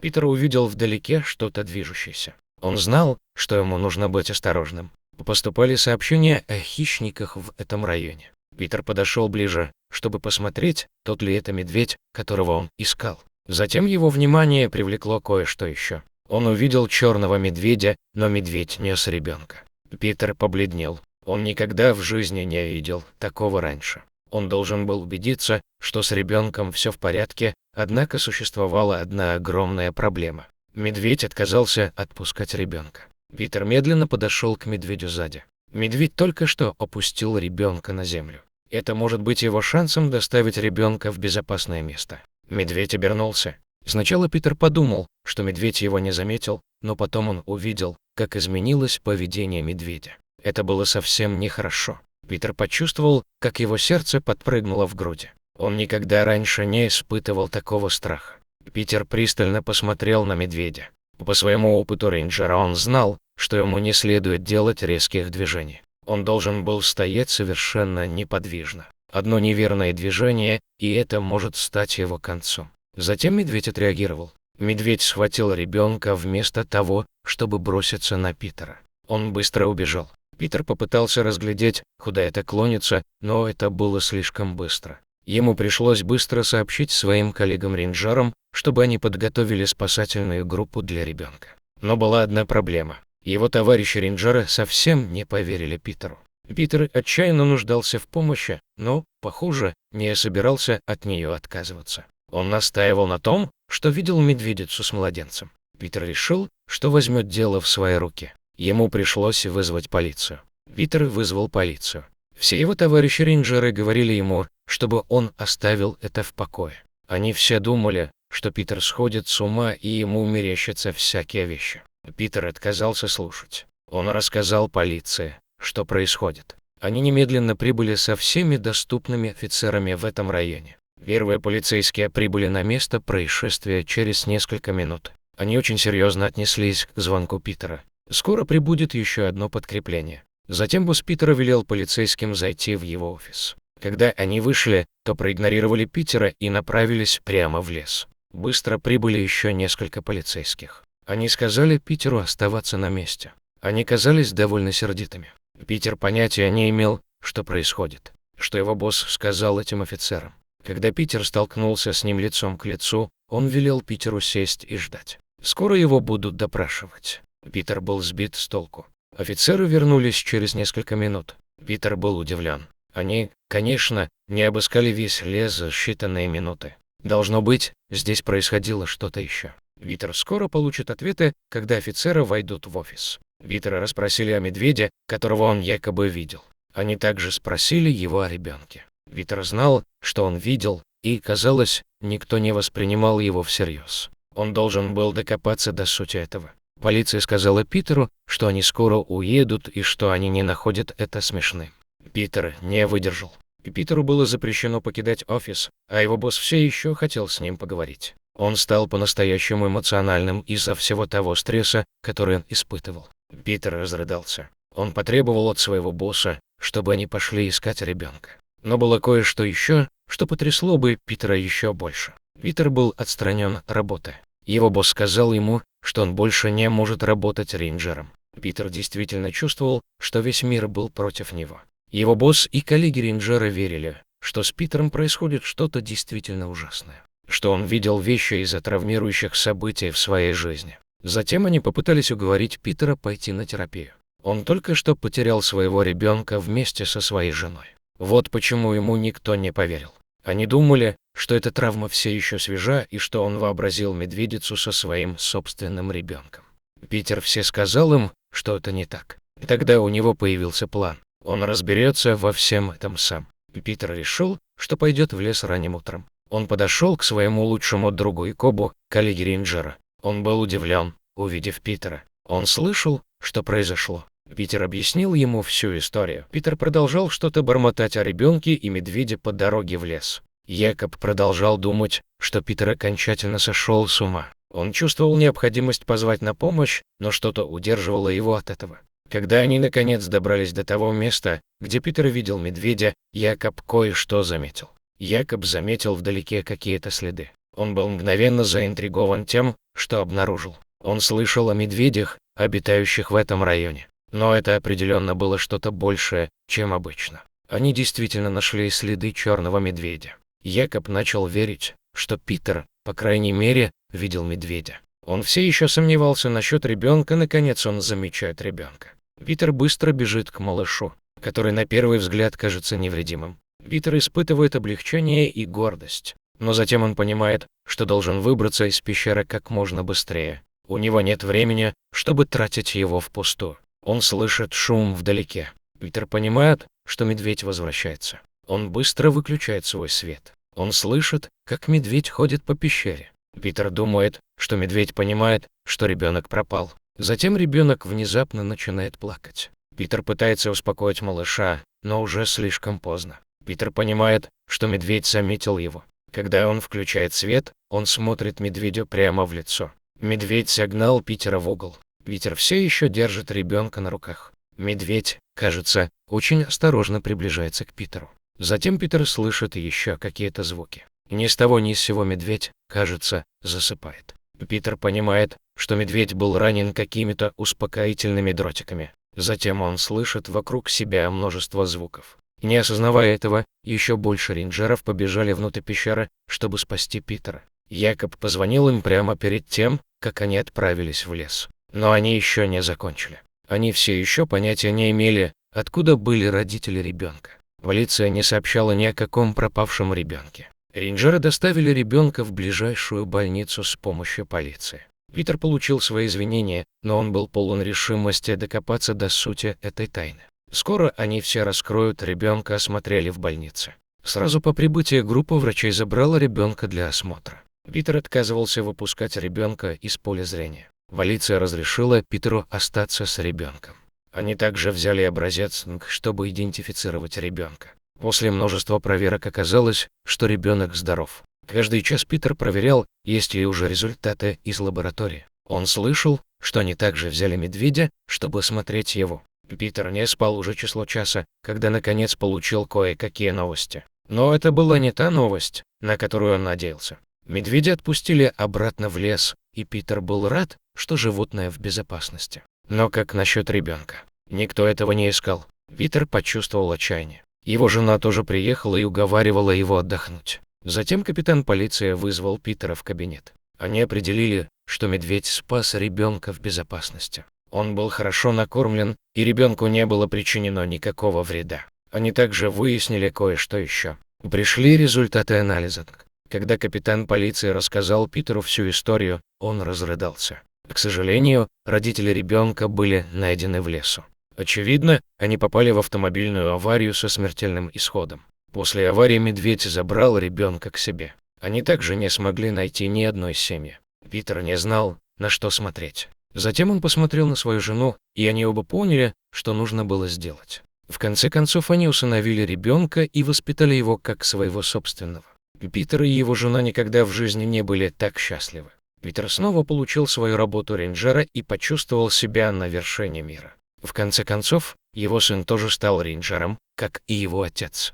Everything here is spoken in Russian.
Питер увидел вдалеке что-то движущееся. Он знал, что ему нужно быть осторожным. Поступали сообщения о хищниках в этом районе. Питер подошел ближе, чтобы посмотреть, тот ли это медведь, которого он искал. Затем его внимание привлекло кое-что еще. Он увидел черного медведя, но медведь нес ребенка. Питер побледнел. Он никогда в жизни не видел такого раньше. Он должен был убедиться, что с ребенком все в порядке, однако существовала одна огромная проблема. Медведь отказался отпускать ребенка. Питер медленно подошел к медведю сзади. Медведь только что опустил ребенка на землю. Это может быть его шансом доставить ребенка в безопасное место. Медведь обернулся. Сначала Питер подумал, что медведь его не заметил, но потом он увидел, как изменилось поведение медведя. Это было совсем нехорошо. Питер почувствовал, как его сердце подпрыгнуло в груди. Он никогда раньше не испытывал такого страха. Питер пристально посмотрел на медведя. По своему опыту рейнджера он знал, что ему не следует делать резких движений. Он должен был стоять совершенно неподвижно. Одно неверное движение, и это может стать его концом. Затем медведь отреагировал. Медведь схватил ребенка вместо того, чтобы броситься на Питера. Он быстро убежал. Питер попытался разглядеть, куда это клонится, но это было слишком быстро. Ему пришлось быстро сообщить своим коллегам-рейнджерам, чтобы они подготовили спасательную группу для ребенка. Но была одна проблема. Его товарищи-рейнджеры совсем не поверили Питеру. Питер отчаянно нуждался в помощи, но, похоже, не собирался от нее отказываться. Он настаивал на том, что видел медведицу с младенцем. Питер решил, что возьмет дело в свои руки. Ему пришлось вызвать полицию. Питер вызвал полицию. Все его товарищи-рейнджеры говорили ему, чтобы он оставил это в покое. Они все думали, что Питер сходит с ума и ему мерещатся всякие вещи. Питер отказался слушать. Он рассказал полиции, что происходит. Они немедленно прибыли со всеми доступными офицерами в этом районе. Первые полицейские прибыли на место происшествия через несколько минут. Они очень серьезно отнеслись к звонку Питера. Скоро прибудет еще одно подкрепление. Затем босс Питера велел полицейским зайти в его офис. Когда они вышли, то проигнорировали Питера и направились прямо в лес. Быстро прибыли еще несколько полицейских. Они сказали Питеру оставаться на месте. Они казались довольно сердитыми. Питер понятия не имел, что происходит, что его босс сказал этим офицерам. Когда Питер столкнулся с ним лицом к лицу, он велел Питеру сесть и ждать. Скоро его будут допрашивать. Питер был сбит с толку. Офицеры вернулись через несколько минут. Питер был удивлен. Они, конечно, не обыскали весь лес за считанные минуты. Должно быть, здесь происходило что-то еще. Питер скоро получит ответы, когда офицеры войдут в офис. Питера расспросили о медведе, которого он якобы видел. Они также спросили его о ребенке. Питер знал, что он видел, и, казалось, никто не воспринимал его всерьез. Он должен был докопаться до сути этого. Полиция сказала Питеру, что они скоро уедут и что они не находят это смешным. Питер не выдержал. Питеру было запрещено покидать офис, а его босс все еще хотел с ним поговорить. Он стал по-настоящему эмоциональным из-за всего того стресса, который он испытывал. Питер разрыдался. Он потребовал от своего босса, чтобы они пошли искать ребенка. Но было кое-что еще, что потрясло бы Питера еще больше. Питер был отстранен от работы. Его босс сказал ему, что он больше не может работать рейнджером. Питер действительно чувствовал, что весь мир был против него. Его босс и коллеги-рейнджеры верили, что с Питером происходит что-то действительно ужасное, что он видел вещи из-за травмирующих событий в своей жизни. Затем они попытались уговорить Питера пойти на терапию. Он только что потерял своего ребенка вместе со своей женой. Вот почему ему никто не поверил. Они думали, что эта травма все еще свежа и что он вообразил медведицу со своим собственным ребенком. Питер все сказал им, что это не так. И тогда у него появился план. Он разберется во всем этом сам. Питер решил, что пойдет в лес ранним утром. Он подошел к своему лучшему другу Якобу, коллеге рейнджера. Он был удивлен, увидев Питера. Он слышал, что произошло. Питер объяснил ему всю историю. Питер продолжал что-то бормотать о ребенке и медведе по дороге в лес. Якоб продолжал думать, что Питер окончательно сошел с ума. Он чувствовал необходимость позвать на помощь, но что-то удерживало его от этого. Когда они наконец добрались до того места, где Питер видел медведя, Якоб кое-что заметил. Якоб заметил вдалеке какие-то следы. Он был мгновенно заинтригован тем, что обнаружил. Он слышал о медведях, обитающих в этом районе. Но это определенно было что-то большее, чем обычно. Они действительно нашли следы черного медведя. Якоб начал верить, что Питер, по крайней мере, видел медведя. Он все еще сомневался насчет ребенка, наконец он замечает ребенка. Питер быстро бежит к малышу, который на первый взгляд кажется невредимым. Питер испытывает облегчение и гордость, но затем он понимает, что должен выбраться из пещеры как можно быстрее. У него нет времени, чтобы тратить его впустую. Он слышит шум вдалеке. Питер понимает, что медведь возвращается. Он быстро выключает свой свет. Он слышит, как медведь ходит по пещере. Питер думает, что медведь понимает, что ребенок пропал. Затем ребенок внезапно начинает плакать. Питер пытается успокоить малыша, но уже слишком поздно. Питер понимает, что медведь заметил его. Когда он включает свет, он смотрит медведю прямо в лицо. Медведь согнал Питера в угол. Питер все еще держит ребенка на руках. Медведь, кажется, очень осторожно приближается к Питеру. Затем Питер слышит еще какие-то звуки. Ни с того ни с сего медведь, кажется, засыпает. Питер понимает, что медведь был ранен какими-то успокоительными дротиками. Затем он слышит вокруг себя множество звуков. Не осознавая этого, еще больше рейнджеров побежали внутрь пещеры, чтобы спасти Питера. Якоб позвонил им прямо перед тем, как они отправились в лес. Но они еще не закончили. Они все еще понятия не имели, откуда были родители ребенка. Полиция не сообщала ни о каком пропавшем ребенке. Рейнджеры доставили ребенка в ближайшую больницу с помощью полиции. Питер получил свои извинения, но он был полон решимости докопаться до сути этой тайны. Скоро они все раскроют, ребенка осмотрели в больнице. Сразу по прибытии группа врачей забрала ребенка для осмотра. Питер отказывался выпускать ребенка из поля зрения. Полиция разрешила Питеру остаться с ребенком. Они также взяли образец, чтобы идентифицировать ребенка. После множества проверок оказалось, что ребенок здоров. Каждый час Питер проверял, есть ли уже результаты из лаборатории. Он слышал, что они также взяли медведя, чтобы осмотреть его. Питер не спал уже число часа, когда наконец получил кое-какие новости. Но это была не та новость, на которую он надеялся. Медведя отпустили обратно в лес, и Питер был рад, что животное в безопасности. Но как насчет ребенка? Никто этого не искал. Питер почувствовал отчаяние. Его жена тоже приехала и уговаривала его отдохнуть. Затем капитан полиции вызвал Питера в кабинет. Они определили, что медведь спас ребенка в безопасности. Он был хорошо накормлен, и ребенку не было причинено никакого вреда. Они также выяснили кое-что еще. Пришли результаты анализа. Когда капитан полиции рассказал Питеру всю историю, он разрыдался. К сожалению, родители ребенка были найдены в лесу. Очевидно, они попали в автомобильную аварию со смертельным исходом. После аварии медведь забрал ребенка к себе. Они также не смогли найти ни одной семьи. Питер не знал, на что смотреть. Затем он посмотрел на свою жену, и они оба поняли, что нужно было сделать. В конце концов, они усыновили ребенка и воспитали его как своего собственного. Питер и его жена никогда в жизни не были так счастливы. Питер снова получил свою работу рейнджера и почувствовал себя на вершине мира. В конце концов, его сын тоже стал рейнджером, как и его отец.